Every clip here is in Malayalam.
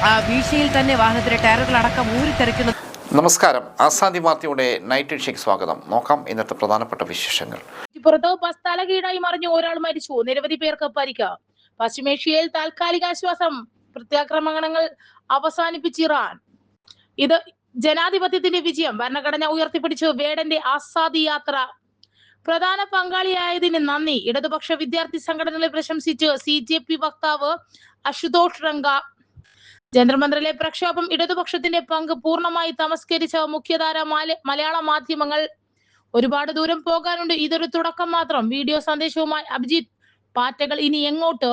വീഴ്ചയിൽ തന്നെ വാഹനത്തിലെ ടയറുകളടക്കം ഊരിത്തെറിക്കുന്നു. നമസ്കാരം, ആസാദി വാർത്തയുടെ നൈറ്റ് എഡിഷനിലേക്ക് സ്വാഗതം. നോക്കാം ഇന്നത്തെ പ്രധാനപ്പെട്ട വിശേഷങ്ങൾ. പുറത്ത് ബസ് തലകീഴായി മറിഞ്ഞ് ഒരാൾ മരിച്ചു, നിരവധി പേർക്ക് പരിക്ക്. പശ്ചിമേഷ്യയിൽ താൽക്കാലികാശ്വാസം, പ്രത്യാക്രമണങ്ങൾ അവസാനിപ്പിച്ച് ഇറാൻ. ഇത് ജനാധിപത്യത്തിന്റെ വിജയം, ഭരണഘടന ഉയർത്തിപ്പിടിച്ച് വേടന്റെ ആസാദി യാത്ര. പ്രധാന പങ്കാളിയായതിന് നന്ദി, ഇടതുപക്ഷ വിദ്യാർത്ഥി സംഘടനകളെ പ്രശംസിച്ച് CJP വക്താവ് അശുതോഷ് രംഗ. ജന്തർമന്ദറിലെ പ്രക്ഷോഭം, ഇടതുപക്ഷത്തിന്റെ പങ്ക് പൂർണ്ണമായി തമസ്കരിച്ച മുഖ്യധാര മലയാള മാധ്യമങ്ങൾ. ഒരുപാട് ദൂരം പോകാനുണ്ട്, ഇതൊരു തുടക്കം മാത്രം. വീഡിയോ സന്ദേശവുമായി അഭിജിത്ത്. പാറ്റകൾ ഇനി എങ്ങോട്ട്?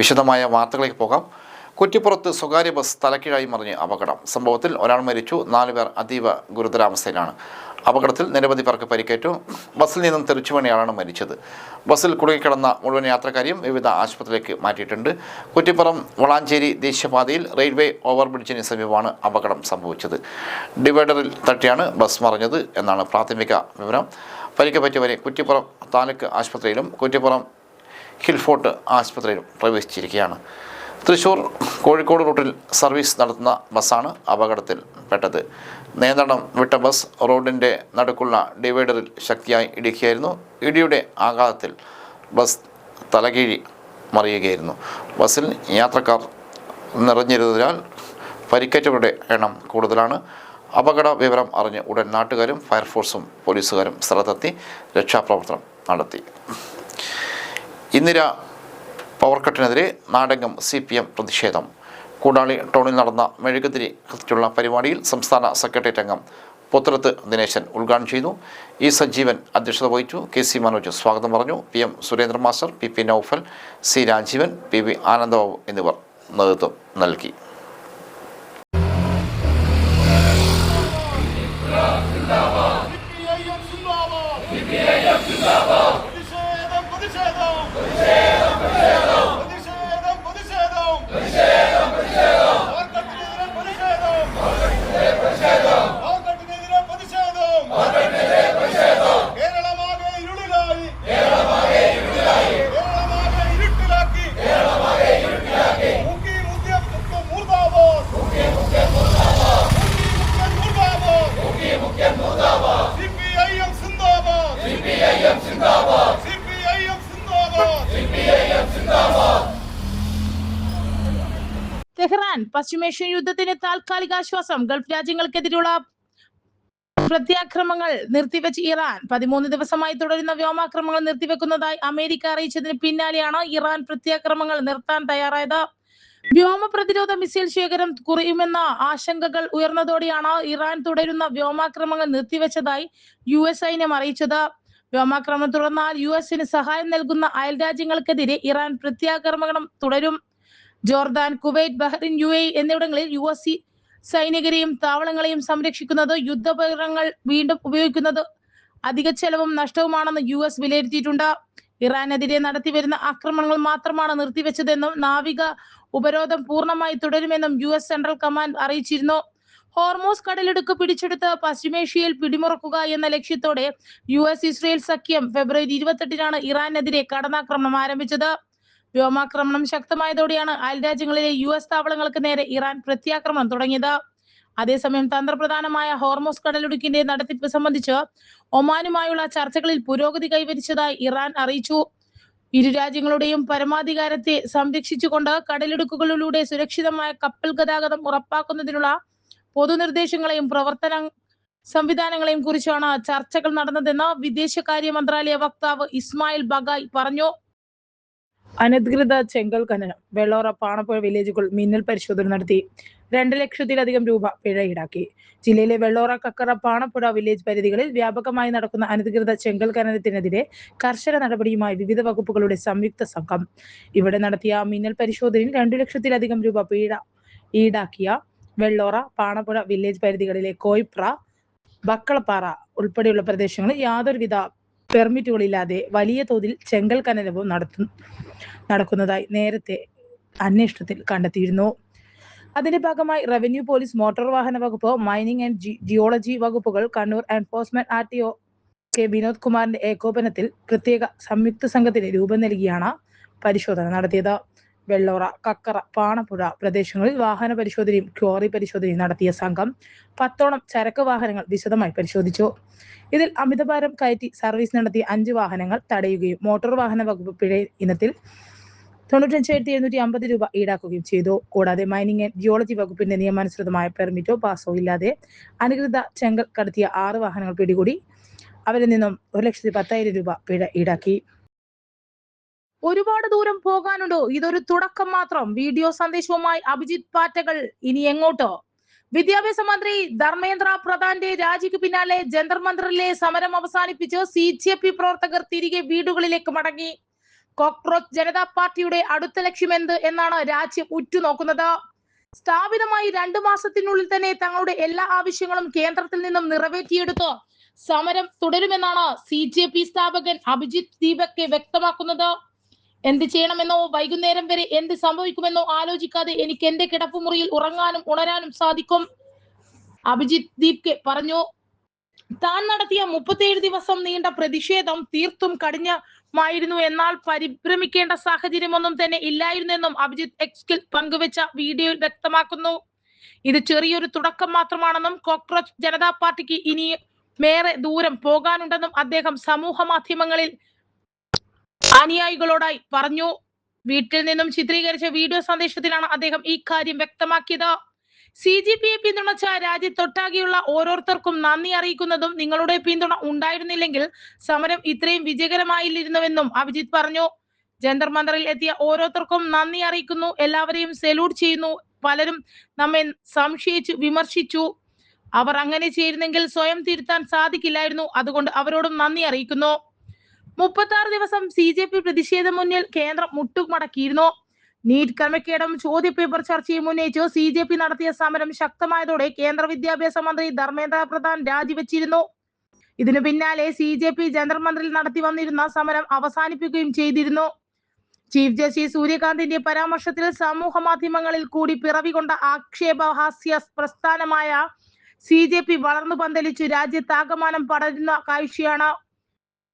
വിശദമായ വാർത്തകളിലേക്ക് പോകാം. കുറ്റിപ്പുറത്ത് സ്വകാര്യ ബസ് തലക്കീഴായി മറിഞ്ഞ് അപകടം. സംഭവത്തിൽ ഒരാൾ മരിച്ചു, 4 പേർ അതീവ ഗുരുതരാവസ്ഥയിലാണ്. അപകടത്തിൽ നിരവധി പേർക്ക് പരിക്കേറ്റു. ബസ്സിൽ നിന്നും തെറിച്ചു വീണയാളാണ് മരിച്ചത്. ബസ്സിൽ കുടുങ്ങിക്കിടന്ന മുഴുവൻ യാത്രക്കാരെയും വിവിധ ആശുപത്രിയിലേക്ക് മാറ്റിയിട്ടുണ്ട്. കുറ്റിപ്പുറം വളാഞ്ചേരി ദേശീയപാതയിൽ റെയിൽവേ ഓവർബ്രിഡ്ജിന് സമീപമാണ് അപകടം സംഭവിച്ചത്. ഡിവൈഡറിൽ തട്ടിയാണ് ബസ് മറിഞ്ഞത് എന്നാണ് പ്രാഥമിക വിവരം. പരിക്ക് പറ്റിയവരെ കുറ്റിപ്പുറം താലൂക്ക് ആശുപത്രിയിലും കുറ്റിപ്പുറം ഹിൽഫോർട്ട് ആശുപത്രിയിലും പ്രവേശിച്ചിരിക്കുകയാണ്. തൃശ്ശൂർ കോഴിക്കോട് റൂട്ടിൽ സർവീസ് നടത്തുന്ന ബസ്സാണ് അപകടത്തിൽ പെട്ടത്. നിയന്ത്രണം വിട്ട ബസ് റോഡിൻ്റെ നടുക്കുള്ള ഡിവൈഡറിൽ ശക്തിയായി ഇടിക്കുകയായിരുന്നു. ഇടിയുടെ ആഘാതത്തിൽ ബസ് തലകീഴി മറിയുകയായിരുന്നു. ബസ്സിൽ യാത്രക്കാർ നിറഞ്ഞിരുന്നതിനാൽ പരിക്കേറ്റവരുടെ എണ്ണം കൂടുതലാണ്. അപകട വിവരം അറിഞ്ഞ് ഉടൻ നാട്ടുകാരും ഫയർഫോഴ്സും പോലീസുകാരും സ്ഥലത്തെത്തി രക്ഷാപ്രവർത്തനം നടത്തി. ഇന്ദിര പവർ കട്ടിനെതിരെ നാടെങ്ങും CPM പ്രതിഷേധം. കൂടാളി ടൗണിൽ നടന്ന മെഴുകുതിരി കത്തിച്ചുള്ള പരിപാടിയിൽ സംസ്ഥാന സെക്രട്ടേറിയറ്റ് അംഗം പുത്രത്ത് ദിനേശൻ ഉദ്ഘാടനം ചെയ്തു. E. സജീവൻ അധ്യക്ഷത വഹിച്ചു. KC മനോജ് സ്വാഗതം പറഞ്ഞു. PM Surendran master, PP Naufal, C. Rajeevan, PV Anandababu എന്നിവർ നേതൃത്വം നൽകി. തെഹ്റാൻ, പശ്ചിമേഷ്യൻ യുദ്ധത്തിന് താൽക്കാലികാശ്വാസം. Gulf രാജ്യങ്ങൾക്കെതിരെയുള്ള പ്രത്യാക്രമണങ്ങൾ നിർത്തിവെച്ച് Iran. 13 ദിവസമായി തുടരുന്ന വ്യോമാക്രമണങ്ങൾ നിർത്തിവെക്കുന്നതായി അമേരിക്ക അറിയിച്ചതിന് പിന്നാലെയാണ് ഇറാൻ പ്രത്യാക്രമണങ്ങൾ നിർത്താൻ തയ്യാറായത്. വ്യോമ പ്രതിരോധ മിസൈൽ ശേഖരം കുറയുമെന്ന ആശങ്കകൾ ഉയർന്നതോടെയാണ് ഇറാൻ തുടരുന്ന വ്യോമാക്രമണങ്ങൾ നിർത്തിവെച്ചതായി US സൈന്യം അറിയിച്ചത്. വ്യോമാക്രമണം തുടർന്നാൽ US സഹായം നൽകുന്ന അയൽ രാജ്യങ്ങൾക്കെതിരെ ഇറാൻ പ്രത്യാക്രമണം തുടരും. ജോർദാൻ, കുവൈറ്റ്, ബഹ്റിൻ, UAE എന്നിവിടങ്ങളിൽ US സൈനികരെയും താവളങ്ങളെയും സംരക്ഷിക്കുന്നത്, യുദ്ധോപകരണങ്ങൾ വീണ്ടും ഉപയോഗിക്കുന്നത് അധിക ചെലവും നഷ്ടവുമാണെന്ന് US വിലയിരുത്തിയിട്ടുണ്ട്. ഇറാനെതിരെ നടത്തിവരുന്ന ആക്രമണങ്ങൾ മാത്രമാണ് നിർത്തിവെച്ചതെന്നും നാവിക ഉപരോധം പൂർണ്ണമായി തുടരുമെന്നും US സെൻട്രൽ കമാൻഡ് അറിയിച്ചിരുന്നു. ഹോർമൂസ് കടലിടുക്ക് പിടിച്ചെടുത്ത് പശ്ചിമേഷ്യയിൽ പിടിമുറക്കുക എന്ന ലക്ഷ്യത്തോടെ US ഇസ്രയേൽ സഖ്യം ഫെബ്രുവരി 28-നാണ് ഇറാനെതിരെ കടന്നാക്രമണം ആരംഭിച്ചത്. വ്യോമാക്രമണം ശക്തമായതോടെയാണ് അയൽ രാജ്യങ്ങളിലെ US താവളങ്ങൾക്ക് നേരെ ഇറാൻ പ്രത്യാക്രമണം തുടങ്ങിയത്. അതേസമയം തന്ത്രപ്രധാനമായ ഹോർമൂസ് കടലിടുക്കിന്റെ നടത്തിപ്പ് സംബന്ധിച്ച് ഒമാനുമായുള്ള ചർച്ചകളിൽ പുരോഗതി കൈവരിച്ചതായി ഇറാൻ അറിയിച്ചു. ഇരു രാജ്യങ്ങളുടെയും പരമാധികാരത്തെ സംരക്ഷിച്ചുകൊണ്ട് കടലിടുക്കുകളിലൂടെ സുരക്ഷിതമായ കപ്പൽ ഗതാഗതം ഉറപ്പാക്കുന്നതിനുള്ള പൊതുനിർദ്ദേശങ്ങളെയും പ്രവർത്തന സംവിധാനങ്ങളെയും കുറിച്ചാണ് ചർച്ചകൾ നടന്നതെന്ന് വിദേശകാര്യ മന്ത്രാലയ വക്താവ് ഇസ്മായിൽ ബഗായ് പറഞ്ഞു. അനധികൃത ചെങ്കൽ ഖനനം. വെള്ളോറ, പാണപ്പുഴ വില്ലേജുകൾ മിന്നൽ പരിശോധന നടത്തി. 2 ലക്ഷത്തിലധികം രൂപ പിഴ ഈടാക്കി. ജില്ലയിലെ വെള്ളോറ, കക്കറ, പാണപ്പുഴ വില്ലേജ് പരിധികളിൽ വ്യാപകമായി നടക്കുന്ന അനധികൃത ചെങ്കൽ ഖനനത്തിനെതിരെ കർശന നടപടിയുമായി വിവിധ വകുപ്പുകളുടെ സംയുക്ത സംഘം ഇവിടെ നടത്തിയ മിന്നൽ പരിശോധനയിൽ 2 ലക്ഷത്തിലധികം രൂപ പിഴ ഈടാക്കിയ വെള്ളോറ, പാണപ്പുഴ വില്ലേജ് പരിധികളിലെ കോയിപ്ര, ബക്കളപ്പാറ ഉൾപ്പെടെയുള്ള പ്രദേശങ്ങളിൽ യാതൊരുവിധ പെർമിറ്റുകളില്ലാതെ വലിയ തോതിൽ ചെങ്കൽ ഖനനവും നടക്കുന്നതായി നേരത്തെ അന്വേഷണത്തിൽ കണ്ടെത്തിയിരുന്നു. അതിന്റെ ഭാഗമായി റവന്യൂ, പോലീസ്, മോട്ടോർ വാഹന വകുപ്പ്, മൈനിങ് ആൻഡ് ജിയോളജി വകുപ്പുകൾ, Kannur enforcement RTO K Vinod കുമാറിന്റെ ഏകോപനത്തിൽ പ്രത്യേക സംയുക്ത സംഘത്തിന് രൂപം നൽകിയാണ് പരിശോധന നടത്തിയത്. വെള്ളോറ, കക്കറ, പാണപ്പുഴ പ്രദേശങ്ങളിൽ വാഹന പരിശോധനയും ക്വാറി പരിശോധനയും നടത്തിയ സംഘം 10ഓളം ചരക്ക് വാഹനങ്ങൾ വിശദമായി പരിശോധിച്ചു. ഇതിൽ അമിതഭാരം കയറ്റി സർവീസ് നടത്തിയ 5 വാഹനങ്ങൾ തടയുകയും മോട്ടോർ വാഹന വകുപ്പ് പിഴ ഇനത്തിൽ 95,750 രൂപ ഈടാക്കുകയും ചെയ്തു. കൂടാതെ മൈനിങ് ആൻഡ് ജിയോളജി വകുപ്പിന്റെ നിയമാനുസൃതമായ പെർമിറ്റോ പാസോ ഇല്ലാതെ അനധികൃത ചെങ്കൽ കടത്തിയ 6 വാഹനങ്ങൾ പിടികൂടി അവരിൽ നിന്നും 1,10,000 രൂപ പിഴ ഈടാക്കി. ഒരുപാട് ദൂരം പോകാനുണ്ടോ? ഇതൊരു തുടക്കം മാത്രം. വീഡിയോ സന്ദേശവുമായി അഭിജിത്ത് പാറ്റകൾ. ഇനി എങ്ങോട്ടോ? വിദ്യാഭ്യാസ മന്ത്രി ധർമ്മേന്ദ്ര പ്രധാന്റെ രാജിക്ക് പിന്നാലെ ജന്തർ മന്ദിറിലെ സമരം അവസാനിപ്പിച്ച് CJP പ്രവർത്തകർ തിരികെ വീടുകളിലേക്ക് മടങ്ങി. കോക്രോച്ച് ജനതാ പാർട്ടിയുടെ അടുത്ത ലക്ഷ്യം എന്ത് എന്നാണ് രാജ്യം ഉറ്റുനോക്കുന്നത്. സ്ഥാപിതമായി 2 മാസത്തിനുള്ളിൽ തന്നെ തങ്ങളുടെ എല്ലാ ആവശ്യങ്ങളും കേന്ദ്രത്തിൽ നിന്നും നിറവേറ്റിയെടുത്ത് സമരം തുടരുമെന്നാണ് CJP സ്ഥാപകൻ അഭിജിത്ത് ദീപക് വ്യക്തമാക്കുന്നത്. എന്ത് ചെയ്യണമെന്നോ വൈകുന്നേരം വരെ എന്ത് സംഭവിക്കുമെന്നോ ആലോചിക്കാതെ എനിക്ക് എന്റെ കിടപ്പുമുറിയിൽ ഉറങ്ങാനും ഉണരാനും സാധിക്കും, അഭിജിത്ത് ദീപ് പറഞ്ഞു. താൻ നടത്തിയ 37 ദിവസം നീണ്ട പ്രതിഷേധം തീർത്തും കഠിനമായിരുന്നു, എന്നാൽ പരിഭ്രമിക്കേണ്ട സാഹചര്യമൊന്നും തന്നെ ഇല്ലായിരുന്നെന്നും അഭിജിത്ത് എക്സിൽ പങ്കുവെച്ച വീഡിയോയിൽ വ്യക്തമാക്കുന്നു. ഇത് ചെറിയൊരു തുടക്കം മാത്രമാണെന്നും കോക്രോച്ച് ജനതാ പാർട്ടിക്ക് ഇനി മേറെ ദൂരം പോകാനുണ്ടെന്നും അദ്ദേഹം സമൂഹ മാധ്യമങ്ങളിൽ അനുയായികളോടായി പറഞ്ഞു. വീട്ടിൽ നിന്നും ചിത്രീകരിച്ച വീഡിയോ സന്ദേശത്തിലാണ് അദ്ദേഹം ഈ കാര്യം വ്യക്തമാക്കിയത്. CJPയെ പിന്തുണച്ച രാജ്യത്തൊട്ടാകെയുള്ള ഓരോരുത്തർക്കും നന്ദി അറിയിക്കുന്നതും നിങ്ങളുടെ പിന്തുണ ഉണ്ടായിരുന്നില്ലെങ്കിൽ സമരം ഇത്രയും വിജയകരമായില്ലിരുന്നുവെന്നും അഭിജിത്ത് പറഞ്ഞു. ജന്തർ മന്ദറിൽ എത്തിയ ഓരോരുത്തർക്കും നന്ദി അറിയിക്കുന്നു. എല്ലാവരെയും സല്യൂട്ട് ചെയ്യുന്നു. പലരും നമ്മെ സംശയിച്ചു വിമർശിച്ചു. അവർ അങ്ങനെ ചെയ്തിരുന്നെങ്കിൽ സ്വയം തിരുത്താൻ സാധിക്കില്ലായിരുന്നു. അതുകൊണ്ട് അവരോടും നന്ദി അറിയിക്കുന്നു. 36 ദിവസം CJP പ്രതിഷേധം മുന്നിൽ കേന്ദ്രം മുട്ടുമടക്കിയിരുന്നു. നീറ്റ് ക്രമക്കേടും ചോദ്യപേപ്പർ ചർച്ചയും ഉന്നയിച്ച് CJP നടത്തിയ സമരം ശക്തമായതോടെ കേന്ദ്ര വിദ്യാഭ്യാസ മന്ത്രി ധർമ്മേന്ദ്ര പ്രധാൻ രാജിവെച്ചിരുന്നു. ഇതിനു പിന്നാലെ CJP ജന്തർ മന്ദിറിൽ നടത്തി വന്നിരുന്ന സമരം അവസാനിപ്പിക്കുകയും ചെയ്തിരുന്നു. ചീഫ് ജസ്റ്റിസ് സൂര്യകാന്തിന്റെ പരാമർശത്തിൽ സമൂഹ മാധ്യമങ്ങളിൽ കൂടി പിറവികൊണ്ട ആക്ഷേപഹാസ്യ പ്രസ്ഥാനമായ CJP വളർന്നു പന്തലിച്ചു രാജ്യത്താകമാനം പടരുന്ന കാഴ്ചയാണ്.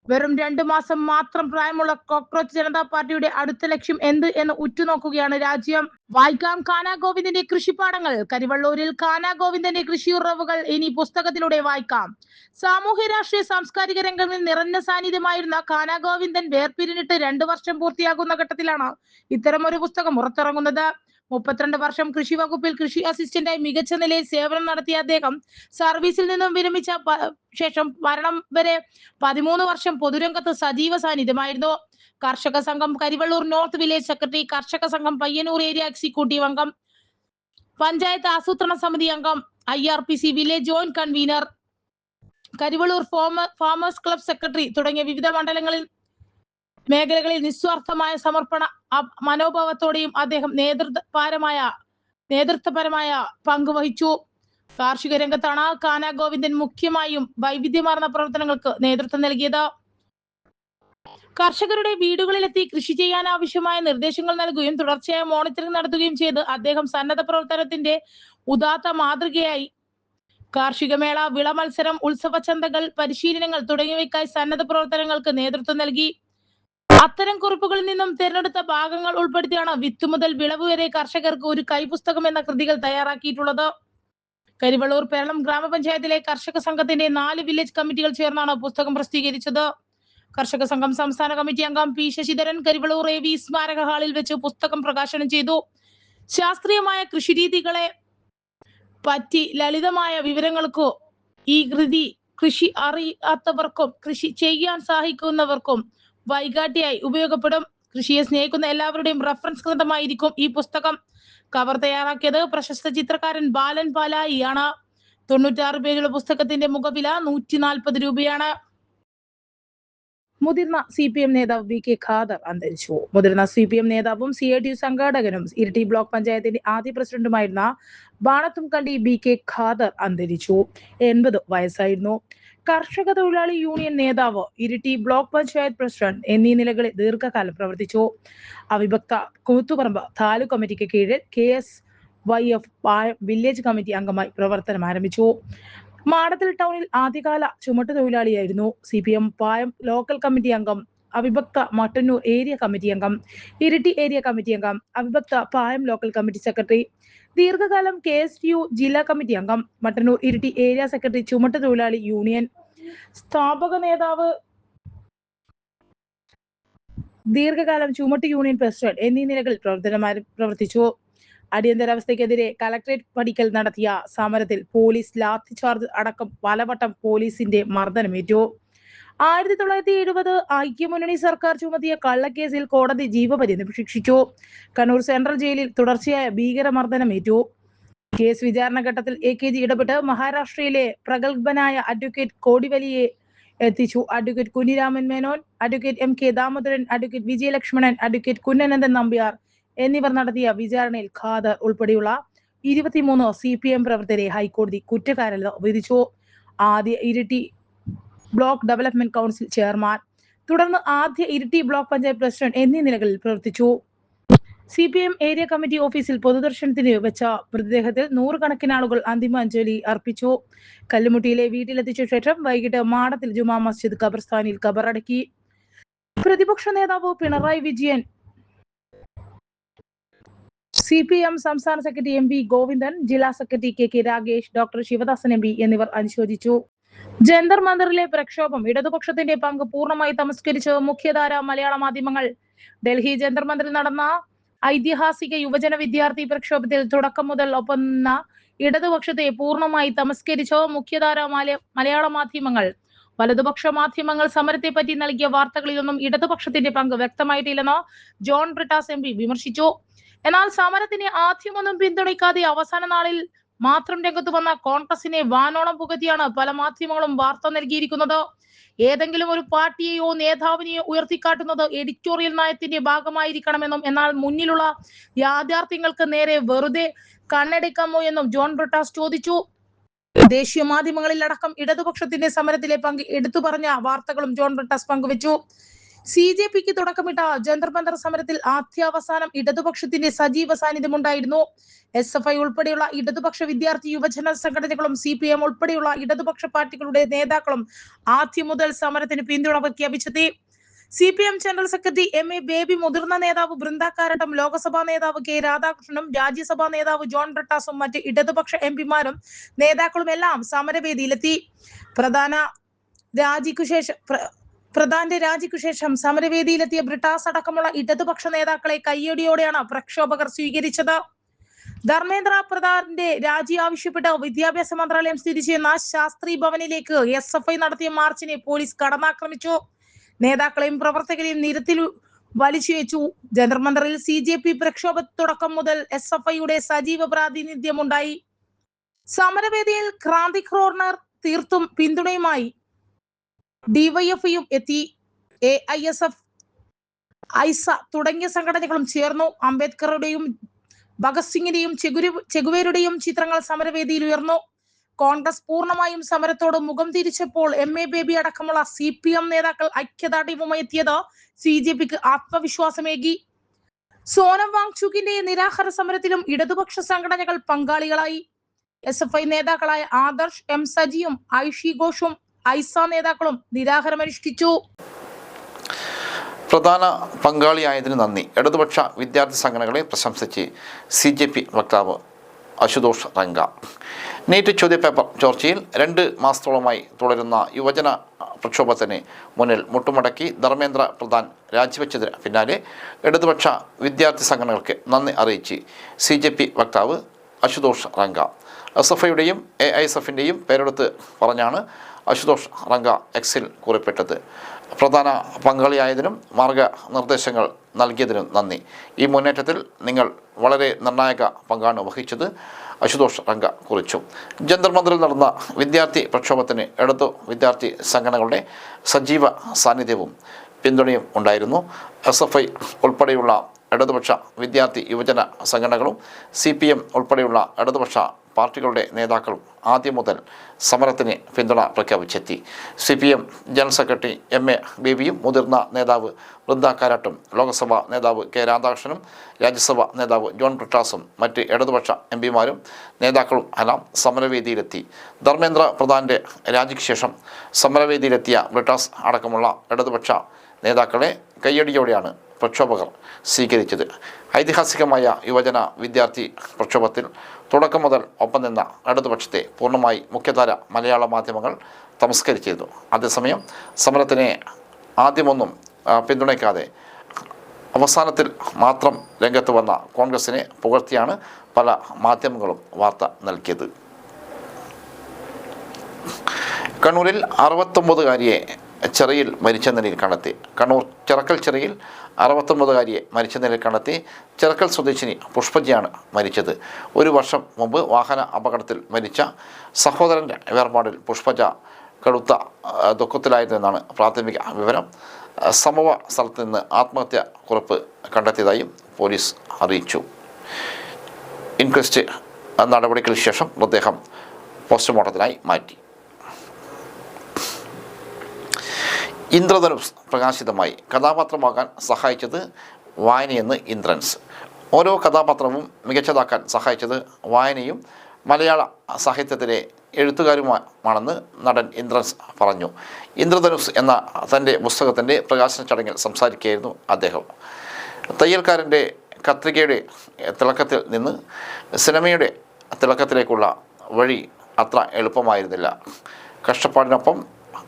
വെറും 2 മാസം മാത്രം പ്രായമുള്ള കോക്രോച്ച് ജനതാ പാർട്ടിയുടെ അടുത്ത ലക്ഷ്യം എന്ത് എന്ന് ഉറ്റുനോക്കുകയാണ് രാജ്യം. വായിക്കാം കാന ഗോവിന്ദന്റെ കൃഷിപ്പാടങ്ങൾ. കരിവള്ളൂരിൽ കാന ഗോവിന്ദന്റെ കൃഷിയുറവുകൾ ഇനി പുസ്തകത്തിലൂടെ വായിക്കാം. സാമൂഹ്യ രാഷ്ട്രീയ സാംസ്കാരിക രംഗങ്ങളിൽ നിറഞ്ഞ സാന്നിധ്യമായിരുന്ന കാന ഗോവിന്ദൻ വേർപിരിഞ്ഞിട്ട് 2 വർഷം പൂർത്തിയാകുന്ന ഘട്ടത്തിലാണ് ഇത്തരമൊരു പുസ്തകം പുറത്തിറങ്ങുന്നത്. 32 വർഷം കൃഷി വകുപ്പിൽ കൃഷി അസിസ്റ്റന്റായി മികച്ച നിലയിൽ സേവനം നടത്തിയ അദ്ദേഹം സർവീസിൽ നിന്നും വിരമിച്ച ശേഷം മരണം വരെ 13 വർഷം പൊതുരംഗത്ത് സജീവ സാന്നിധ്യമായിരുന്നു. കർഷക സംഘം കരിവള്ളൂർ നോർത്ത് വില്ലേജ് സെക്രട്ടറി, കർഷക സംഘം പയ്യന്നൂർ ഏരിയ എക്സിക്യൂട്ടീവ് അംഗം, പഞ്ചായത്ത് ആസൂത്രണ സമിതി അംഗം, IRPC village joint convener, Karivellur farmers club secretary തുടങ്ങിയ വിവിധ മേഖലകളിൽ നിസ്വാർത്ഥമായ സമർപ്പണ മനോഭാവത്തോടെയും അദ്ദേഹം നേതൃത്വപരമായ പങ്കുവഹിച്ചു. കാർഷിക രംഗത്താണ് കാന ഗോവിന്ദൻ മുഖ്യമായും വൈവിധ്യമാർന്ന പ്രവർത്തനങ്ങൾക്ക് നേതൃത്വം നൽകിയത്. കർഷകരുടെ വീടുകളിലെത്തി കൃഷി ചെയ്യാൻ ആവശ്യമായ നിർദ്ദേശങ്ങൾ നൽകുകയും തുടർച്ചയായ മോണിറ്ററിംഗ് നടത്തുകയും ചെയ്ത് അദ്ദേഹം സന്നദ്ധ പ്രവർത്തനത്തിന്റെ ഉദാത്ത മാതൃകയായി. കാർഷിക മേള, വിള മത്സരം, ഉത്സവ ചന്തകൾ, പരിശീലനങ്ങൾ തുടങ്ങിയവയ്ക്കായി സന്നദ്ധ പ്രവർത്തനങ്ങൾക്ക് നേതൃത്വം നൽകി. അത്തരം കുറിപ്പുകളിൽ നിന്നും തിരഞ്ഞെടുത്ത ഭാഗങ്ങൾ ഉൾപ്പെടുത്തിയാണ് വിത്ത് മുതൽ വിളവ് വരെ കർഷകർക്ക് ഒരു കൈപുസ്തകം എന്ന കൃതികൾ തയ്യാറാക്കിയിട്ടുള്ളത്. കരിവള്ളൂർ പേരളം ഗ്രാമപഞ്ചായത്തിലെ കർഷക സംഘത്തിന്റെ 4 വില്ലേജ് കമ്മിറ്റികൾ ചേർന്നാണ് പുസ്തകം പ്രസിദ്ധീകരിച്ചത്. കർഷക സംഘം സംസ്ഥാന കമ്മിറ്റി അംഗം P ശശിധരൻ കരിവള്ളൂർ AV സ്മാരക ഹാളിൽ വെച്ച് പുസ്തകം പ്രകാശനം ചെയ്തു. ശാസ്ത്രീയമായ കൃഷിരീതികളെ പറ്റി ലളിതമായ വിവരങ്ങൾക്ക് ഈ കൃതി കൃഷി അറിയാത്തവർക്കും കൃഷി ചെയ്യാൻ സഹായിക്കുന്നവർക്കും വൈകാട്ടിയായി ഉപയോഗപ്പെടും. കൃഷിയെ സ്നേഹിക്കുന്ന എല്ലാവരുടെയും റഫറൻസ് ഗ്രന്ഥമായിരിക്കും ഈ പുസ്തകം. കവർ തയ്യാറാക്കിയത് പ്രശസ്ത ചിത്രകാരൻ ബാലൻ പാലായിയാണ്. 96 പേജുള്ള പുസ്തകത്തിന്റെ മുഖവില 140 രൂപയാണ്. മുതിർന്ന CPM നേതാവ് VK ഖാദർ അന്തരിച്ചു. മുതിർന്ന CPM നേതാവും CITU സംഘാടകനും ഇരിട്ടി ബ്ലോക്ക് പഞ്ചായത്തിന്റെ ആദ്യ പ്രസിഡന്റുമായിരുന്ന ബാണത്തുംകണ്ടി BK ഖാദർ അന്തരിച്ചു. 80 വയസ്സായിരുന്നു. കർഷക തൊഴിലാളി യൂണിയൻ നേതാവ്, ഇരിട്ടി ബ്ലോക്ക് പഞ്ചായത്ത് പ്രസിഡന്റ് എന്നീ നിലകളിൽ ദീർഘകാലം പ്രവർത്തിച്ചു. അവിഭക്ത കൂത്തുപറമ്പ് താലൂക്ക് കമ്മിറ്റിക്ക് കീഴിൽ KSYF പായം വില്ലേജ് കമ്മിറ്റി അംഗമായി പ്രവർത്തനം ആരംഭിച്ചു. മാടത്തിൽ ടൗണിൽ ആദ്യകാല ചുമട്ടുതൊഴിലാളിയായിരുന്നു. CPM പായം ലോക്കൽ കമ്മിറ്റി അംഗം, അവിഭക്ത മട്ടന്നൂർ ഏരിയ കമ്മിറ്റി അംഗം, ഇരിട്ടി ഏരിയ കമ്മിറ്റി അംഗം, അവിഭക്ത പായം ലോക്കൽ കമ്മിറ്റി സെക്രട്ടറി, ദീർഘകാലം KSU ജില്ലാ കമ്മിറ്റി അംഗം, മട്ടന്നൂർ ഇരിട്ടി ഏരിയ സെക്രട്ടറി, ചുമട്ടുതൊഴിലാളി യൂണിയൻ സ്ഥാപക നേതാവ്, ദീർഘകാലം ചുമട്ട് യൂണിയൻ പ്രസിഡന്റ് എന്നീ നിലകളിൽ പ്രവർത്തിച്ചു. അടിയന്തരാവസ്ഥയ്ക്കെതിരെ കളക്ടറേറ്റ് പടിക്കൽ നടത്തിയ സമരത്തിൽ പോലീസ് ലാത്തിചാർജ് അടക്കം പലവട്ടം പോലീസിന്റെ മർദ്ദനമേറ്റു. 1970 ഐക്യമുന്നണി സർക്കാർ ചുമത്തിയ കള്ളക്കേസിൽ കോടതി ജീവപര്യന്തം ശിക്ഷിച്ചു. കണ്ണൂർ സെൻട്രൽ ജയിലിൽ തുടർച്ചയായ ഭീകരമർദ്ദനമേറ്റു. കേസ് വിചാരണ ഘട്ടത്തിൽ AKG ഇടപെട്ട് മഹാരാഷ്ട്രയിലെ പ്രഗത്ഭനായ അഡ്വക്കേറ്റ് കോടിവലിയെ എത്തിച്ചു. Advocate Kunhiraman Menon, advocate MK Damodaran, advocate Vijayalakshmanan, advocate Kunhanandan Nambiar എന്നിവർ നടത്തിയ വിചാരണയിൽ ഖാദർ ഉൾപ്പെടെയുള്ള 23 CPM പ്രവർത്തകരെ ഹൈക്കോടതി കുറ്റക്കാരല്ല വിധിച്ചു. ആദ്യ Iritty block development council chairman, തുടർന്ന് ആദ്യ ഇരിട്ടി ബ്ലോക്ക് പഞ്ചായത്ത് പ്രസിഡന്റ് എന്നീ നിലകളിൽ പ്രവർത്തിച്ചു. CPM ഏരിയ കമ്മിറ്റി ഓഫീസിൽ പൊതുദർശനത്തിന് വെച്ച മൃതദേഹത്തിൽ 100 കണക്കിന് ആളുകൾ അന്തിമാഞ്ജലി അർപ്പിച്ചു. കല്ലുമുട്ടിയിലെ വീട്ടിലെത്തിച്ച ശേഷം വൈകിട്ട് മാടത്തിൽ ജുമാ മസ്ജിദ് ഖബർസ്ഥാനിൽ ഖബറടക്കി. പ്രതിപക്ഷ നേതാവ് പിണറായി വിജയൻ, CPM സംസ്ഥാന സെക്രട്ടറി MV ഗോവിന്ദൻ, ജില്ലാ secretary KK Ragesh, doctor Sivadasan MB എന്നിവർ അനുശോചിച്ചു. ജന്തർ മന്ദറിലെ പ്രക്ഷോഭം ഇടതുപക്ഷത്തിന്റെ പങ്ക് പൂർണ്ണമായി തമസ്കരിച്ച് മുഖ്യധാര മലയാള മാധ്യമങ്ങൾ. ഡൽഹി ജന്തർ മന്ദറിൽ നടന്ന ഐതിഹാസിക യുവജന വിദ്യാർത്ഥി പ്രക്ഷോഭത്തിൽ തുടക്കം മുതൽ ഒപ്പം നിന്ന ഇടതുപക്ഷത്തെ പൂർണ്ണമായി തമസ്കരിച്ച മുഖ്യധാര മലയാള മാധ്യമങ്ങൾ. വലതുപക്ഷ മാധ്യമങ്ങൾ സമരത്തെ പറ്റി നൽകിയ വാർത്തകളിലൊന്നും ഇടതുപക്ഷത്തിന്റെ പങ്ക് വ്യക്തമായിട്ടില്ലെന്ന് ജോൺ ബ്രിട്ടാസ് MP വിമർശിച്ചു. എന്നാൽ സമരത്തിന് ആദ്യമൊന്നും പിന്തുണയ്ക്കാതെ അവസാന നാളിൽ മാത്രം രംഗത്ത് വന്ന കോൺഗ്രസിനെ വാനോളം പുകഴ്ത്തിയാണ് പല മാധ്യമങ്ങളും വാർത്ത നൽകിയിരിക്കുന്നത്. ഏതെങ്കിലും ഒരു പാർട്ടിയെയോ നേതാവിനെയോ ഉയർത്തിക്കാട്ടുന്നത് എഡിറ്റോറിയൽ നയത്തിന്റെ ഭാഗമായിരിക്കണമെന്നും എന്നാൽ മുന്നിലുള്ള യാഥാർത്ഥ്യങ്ങൾക്ക് നേരെ വെറുതെ കണ്ണടയ്ക്കാമോ എന്നും ജോൺ ബ്രിട്ടാസ് ചോദിച്ചു. ദേശീയ മാധ്യമങ്ങളിൽ അടക്കം ഇടതുപക്ഷത്തിന്റെ സമരത്തിലെ പങ്ക് എടുത്തു പറഞ്ഞ വാർത്തകളും ജോൺ ബ്രിട്ടാസ് പങ്കുവച്ചു. CJPക്ക് തുടക്കമിട്ട ജന്തർ മന്ദർ സമരത്തിൽ ആദ്യാവസാനം ഇടതുപക്ഷത്തിന്റെ സജീവ സാന്നിധ്യമുണ്ടായിരുന്നു. SFI ഉൾപ്പെടെയുള്ള ഇടതുപക്ഷ വിദ്യാർത്ഥി യുവജന സംഘടനകളും CPM ഉൾപ്പെടെയുള്ള ഇടതുപക്ഷ പാർട്ടികളുടെ നേതാക്കളും ആദ്യം മുതൽ സമരത്തിന് പിന്തുണ പ്രഖ്യാപിച്ചെത്തി. CPM general secretary MA baby, മുതിർന്ന നേതാവ് ബൃന്ദ കാരട്ടം, ലോക്സഭാ നേതാവ് K രാധാകൃഷ്ണനും രാജ്യസഭാ നേതാവ് ജോൺ ബ്രിട്ടാസും മറ്റ് ഇടതുപക്ഷ MPമാരും നേതാക്കളും എല്ലാം സമരവേദിയിലെത്തി. പ്രധാന്റെ രാജിക്കു ശേഷം സമരവേദിയിലെത്തിയ ബ്രിട്ടാസ് അടക്കമുള്ള ഇടതുപക്ഷ നേതാക്കളെ കയ്യടിയോടെയാണ് പ്രക്ഷോഭകർ സ്വീകരിച്ചത്. ധർമ്മേന്ദ്ര പ്രധാന്റെ രാജി ആവശ്യപ്പെട്ട് വിദ്യാഭ്യാസ മന്ത്രാലയം സ്ഥിതി ചെയ്യുന്ന ശാസ്ത്രി ഭവനിലേക്ക് SFI നടത്തിയ മാർച്ചിനെ പോലീസ് കടന്നാക്രമിച്ചു. നേതാക്കളെയും പ്രവർത്തകരെയും നിരത്തിൽ വലിച്ചുവെച്ചു. ജന്തർ മന്ദറിൽ CJP പ്രക്ഷോഭ തുടക്കം മുതൽ SFIയുടെ സജീവ പ്രാതിനിധ്യമുണ്ടായി. സമരവേദിയിൽ ക്രാന്തി കോർണർ തീർത്തും പിന്തുണയുമായി DYFIയും എത്തി. AISF, ഐസ തുടങ്ങിയ സംഘടനകളും ചേർന്നു. അംബേദ്കറുടെയും ഭഗത് സിംഗിന്റെയും ചെഗുവേരുടെയും ചിത്രങ്ങൾ സമരവേദിയിൽ ഉയർന്നു. കോൺഗ്രസ് പൂർണ്ണമായും സമരത്തോട് മുഖം തിരിച്ചപ്പോൾ MA ബേബി അടക്കമുള്ള CPM നേതാക്കൾ ഐക്യദാർഢ്യവുമായി എത്തിയത് CJPക്ക് ആത്മവിശ്വാസമേകി. സോനം വാങ്ചുക്കിന്റെ നിരാഹാര സമരത്തിലും ഇടതുപക്ഷ സംഘടനകൾ പങ്കാളികളായി. SFI നേതാക്കളായ ആദർശ്, M സജിയും ഐഷി ഘോഷും ഐസ നേതാക്കളും നിരാഹാരമനുഷ്ഠിച്ചു. പ്രധാന പങ്കാളിയായതിന് നന്ദി. ഇടതുപക്ഷ വിദ്യാർത്ഥി സംഘടനകളെ പ്രശംസിച്ച് CJP വക്താവ് അശുതോഷ് റംഗ. നീറ്റ് ചോദ്യപേപ്പർ ചോർച്ചയിൽ 2 മാസത്തോളമായി തുടരുന്ന യുവജന പ്രക്ഷോഭത്തിന് മുന്നിൽ മുട്ടുമടക്കി ധർമ്മേന്ദ്ര പ്രധാൻ രാജിവെച്ചതിന് പിന്നാലെ ഇടതുപക്ഷ വിദ്യാർത്ഥി സംഘടനകൾക്ക് നന്ദി അറിയിച്ച് CJP വക്താവ് അശുതോഷ് റംഗ. SFIയുടെയും AISFിൻ്റെയും പേരെടുത്ത് പറഞ്ഞാണ് അശുതോഷ് റംഗ എക്സിൽ കുറിപ്പിട്ടത്. പ്രധാന പങ്കാളിയായതിനും മാർഗനിർദ്ദേശങ്ങൾ നൽകിയതിനും നന്ദി. ഈ മുന്നേറ്റത്തിൽ നിങ്ങൾ വളരെ നിർണായക പങ്കാണ് വഹിച്ചത്, അശുതോഷ് റംഗ കുറിച്ചു. ജന്തർ മന്ദറിൽ നടന്ന വിദ്യാർത്ഥി പ്രക്ഷോഭത്തിന് ഇടതു വിദ്യാർത്ഥി സംഘടനകളുടെ സജീവ സാന്നിധ്യവും പിന്തുണയും ഉണ്ടായിരുന്നു. SFI ഉൾപ്പെടെയുള്ള ഇടതുപക്ഷ വിദ്യാർത്ഥി യുവജന സംഘടനകളും CPM ഉൾപ്പെടെയുള്ള ഇടതുപക്ഷ പാർട്ടികളുടെ നേതാക്കളും ആദ്യം മുതൽ സമരത്തിന് പിന്തുണ പ്രഖ്യാപിച്ചെത്തി. CPM ജനറൽ സെക്രട്ടറി MA ബേബിയും മുതിർന്ന നേതാവ് ബൃന്ദ കാരാട്ടും ലോക്സഭാ നേതാവ് K രാധാകൃഷ്ണനും രാജ്യസഭാ നേതാവ് ജോൺ ബ്രിട്ടാസും മറ്റ് ഇടതുപക്ഷ MPമാരും നേതാക്കളും എല്ലാം സമരവേദിയിലെത്തി. ധർമ്മേന്ദ്ര പ്രധാന്റെ രാജിക്ക് ശേഷം സമരവേദിയിലെത്തിയ ബ്രിട്ടാസ് അടക്കമുള്ള ഇടതുപക്ഷ നേതാക്കളെ കയ്യടിയോടെയാണ് പ്രക്ഷോഭകർ സ്വീകരിച്ചത്. ഐതിഹാസികമായ യുവജന വിദ്യാർത്ഥി പ്രക്ഷോഭത്തിൽ തുടക്കം മുതൽ ഒപ്പം നിന്ന ഇടതുപക്ഷത്തെ പൂർണ്ണമായി മുഖ്യധാര മലയാള മാധ്യമങ്ങൾ തമസ്കരിച്ചിരുന്നു. അതേസമയം സമരത്തിനെ ആദ്യമൊന്നും പിന്തുണയ്ക്കാതെ അവസാനത്തിൽ മാത്രം രംഗത്ത് വന്ന കോൺഗ്രസിനെ പുകഴ്ത്തിയാണ് പല മാധ്യമങ്ങളും വാർത്ത നൽകിയത്. കണ്ണൂരിൽ 69-കാരിയെ ചെറിയിൽ മരിച്ച നിലയിൽ കണ്ടെത്തി. കണ്ണൂർ ചിറക്കൽ ചെറിയിൽ 69-കാരിയെ മരിച്ച നിലയിൽ കണ്ടെത്തി. ചിറക്കൽ സ്വദേശിനി പുഷ്പജിയാണ് മരിച്ചത്. ഒരു വർഷം മുമ്പ് വാഹന അപകടത്തിൽ മരിച്ച സഹോദരൻ്റെ വേർപാടിൽ പുഷ്പജ കടുത്ത ദുഃഖത്തിലായിരുന്നെന്നാണ് പ്രാഥമിക വിവരം. സംഭവ സ്ഥലത്ത് നിന്ന് ആത്മഹത്യാ കുറിപ്പ് കണ്ടെത്തിയതായും പോലീസ് അറിയിച്ചു. ഇൻക്വസ്റ്റ് നടപടികൾക്ക് ശേഷം മൃതദേഹം പോസ്റ്റ്മോർട്ടത്തിനായി മാറ്റി. ഇന്ദ്രധനുസ് പ്രകാശിതമായി. കഥാപാത്രമാകാൻ സഹായിച്ചത് വായനയെന്ന് ഇന്ദ്രൻസ്. ഓരോ കഥാപാത്രവും മികച്ചതാക്കാൻ സഹായിച്ചത് വായനയും മലയാള സാഹിത്യത്തിലെ എഴുത്തുകാരുമാണെന്ന് നടൻ ഇന്ദ്രൻസ് പറഞ്ഞു. ഇന്ദ്രധനുസ് എന്ന തൻ്റെ പുസ്തകത്തിൻ്റെ പ്രകാശന ചടങ്ങിൽ സംസാരിക്കുകയായിരുന്നു അദ്ദേഹം. തയ്യൽക്കാരൻ്റെ കത്രികയുടെ തിളക്കത്തിൽ നിന്ന് സിനിമയുടെ തിളക്കത്തിലേക്കുള്ള വഴി അത്ര എളുപ്പമായിരുന്നില്ല. കഷ്ടപ്പാടിനൊപ്പം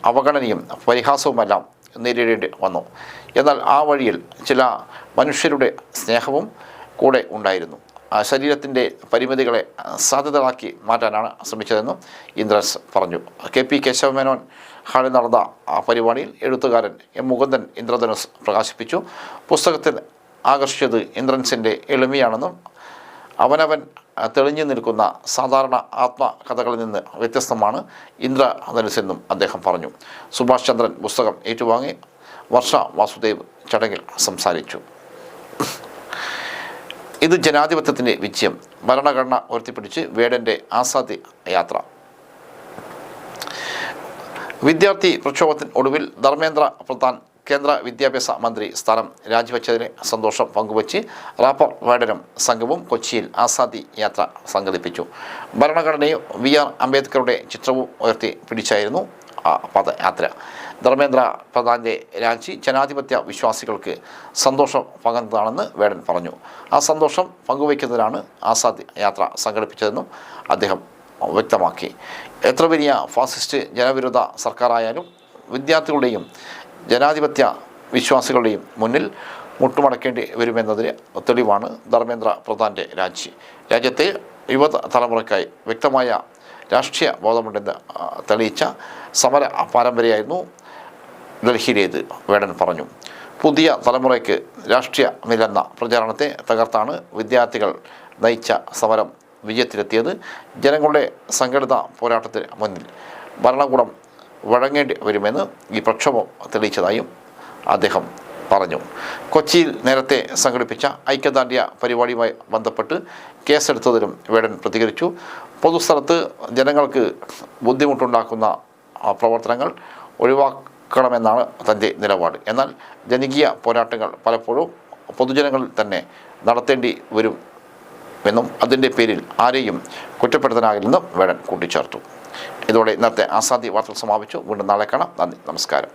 അവഗണനയും പരിഹാസവുമെല്ലാം നേരിടേണ്ടി വന്നു. എന്നാൽ ആ വഴിയിൽ ചില മനുഷ്യരുടെ സ്നേഹവും കൂടെ ഉണ്ടായിരുന്നു. ശരീരത്തിൻ്റെ പരിമിതികളെ സാധ്യതകളാക്കി മാറ്റാനാണ് ശ്രമിച്ചതെന്നും ഇന്ദ്രൻസ് പറഞ്ഞു. KP കേശവമേനോൻ ഹാളിൽ നടന്ന പരിപാടിയിൽ എഴുത്തുകാരൻ M. മുകുന്ദൻ ഇന്ദ്രധനുസ് പ്രകാശിപ്പിച്ചു. പുസ്തകത്തിൽ ആകർഷിച്ചത് ഇന്ദ്രൻസിൻ്റെ എളിമയാണെന്നും അവനവൻ തെളിഞ്ഞു നിൽക്കുന്ന സാധാരണ ആത്മകഥകളിൽ നിന്ന് വ്യത്യസ്തമാണ് ഇന്ദ്രധനുസെന്നും അദ്ദേഹം പറഞ്ഞു. സുഭാഷ് ചന്ദ്രൻ പുസ്തകം ഏറ്റുവാങ്ങി. വർഷ വാസുദേവ് ചടങ്ങിൽ സംസാരിച്ചു. ഇത് ജനാധിപത്യത്തിൻ്റെ വിജയം. ഭരണഘടന ഉയർത്തിപ്പിടിച്ച് വേടൻ്റെ ആസാദി യാത്ര. വിദ്യാർത്ഥി പ്രക്ഷോഭത്തിന് ഒടുവിൽ ധർമ്മേന്ദ്ര പ്രധാൻ കേന്ദ്ര വിദ്യാഭ്യാസ മന്ത്രി സ്ഥാനം രാജിവെച്ചതിന് സന്തോഷം പങ്കുവച്ച് റാപ്പർ വേടനും സംഘവും കൊച്ചിയിൽ ആസാദി യാത്ര സംഘടിപ്പിച്ചു. ഭരണഘടനയും VR അംബേദ്കറുടെ ചിത്രവും ഉയർത്തി പിടിച്ചായിരുന്നു പദയാത്ര. ധർമ്മേന്ദ്ര പ്രധാൻ്റെ രാജി ജനാധിപത്യ വിശ്വാസികൾക്ക് സന്തോഷം പകർന്നതാണെന്ന് വേടൻ പറഞ്ഞു. ആ സന്തോഷം പങ്കുവയ്ക്കുന്നതിനാണ് ആസാദി യാത്ര സംഘടിപ്പിച്ചതെന്നും അദ്ദേഹം വ്യക്തമാക്കി. എത്ര വലിയ ഫാസിസ്റ്റ് ജനവിരുദ്ധ സർക്കാരായാലും വിദ്യാർത്ഥികളുടെയും ജനാധിപത്യ വിശ്വാസികളുടെയും മുന്നിൽ മുട്ടുമടക്കേണ്ടി വരുമെന്നതിന് തെളിവാണ് ധർമ്മേന്ദ്ര പ്രധാൻ്റെ രാജി. രാജ്യത്തെ യുവതലമുറയ്ക്കായി വ്യക്തമായ രാഷ്ട്രീയ ബോധമുണ്ടെന്ന് തെളിയിച്ച സമര പാരമ്പര്യമായിരുന്നു ഡൽഹിയിലേത്, വേടൻ പറഞ്ഞു. പുതിയ തലമുറയ്ക്ക് രാഷ്ട്രീയമില്ലെന്ന പ്രചാരണത്തെ തകർത്താണ് വിദ്യാർത്ഥികൾ നയിച്ച സമരം വിജയത്തിലെത്തിയത്. ജനങ്ങളുടെ സംഘടിത പോരാട്ടത്തിന് മുന്നിൽ ഭരണകൂടം വഴങ്ങേണ്ടി വരുമെന്ന് ഈ പ്രക്ഷോഭം തെളിയിച്ചതായും അദ്ദേഹം പറഞ്ഞു. കൊച്ചിയിൽ നേരത്തെ സംഘടിപ്പിച്ച ഐക്യദാർഢ്യ പരിപാടിയുമായി ബന്ധപ്പെട്ട് കേസെടുത്തതിലും വേടൻ പ്രതികരിച്ചു. പൊതുസ്ഥലത്ത് ജനങ്ങൾക്ക് ബുദ്ധിമുട്ടുണ്ടാക്കുന്ന പ്രവർത്തനങ്ങൾ ഒഴിവാക്കണമെന്നാണ് തൻ്റെ നിലപാട്. എന്നാൽ ജനകീയ പോരാട്ടങ്ങൾ പലപ്പോഴും പൊതുജനങ്ങളിൽ തന്നെ നടത്തേണ്ടി വരുമെന്നും അതിൻ്റെ പേരിൽ ആരെയും കുറ്റപ്പെടുത്താനാകില്ലെന്നും വേടൻ കൂട്ടിച്ചേർത്തു. ഇതോടെ ഇന്നത്തെ ആസാദി വാർത്തകൾ സമാപിച്ചു. വീണ്ടും നാളെ കാണാം. നന്ദി, നമസ്കാരം.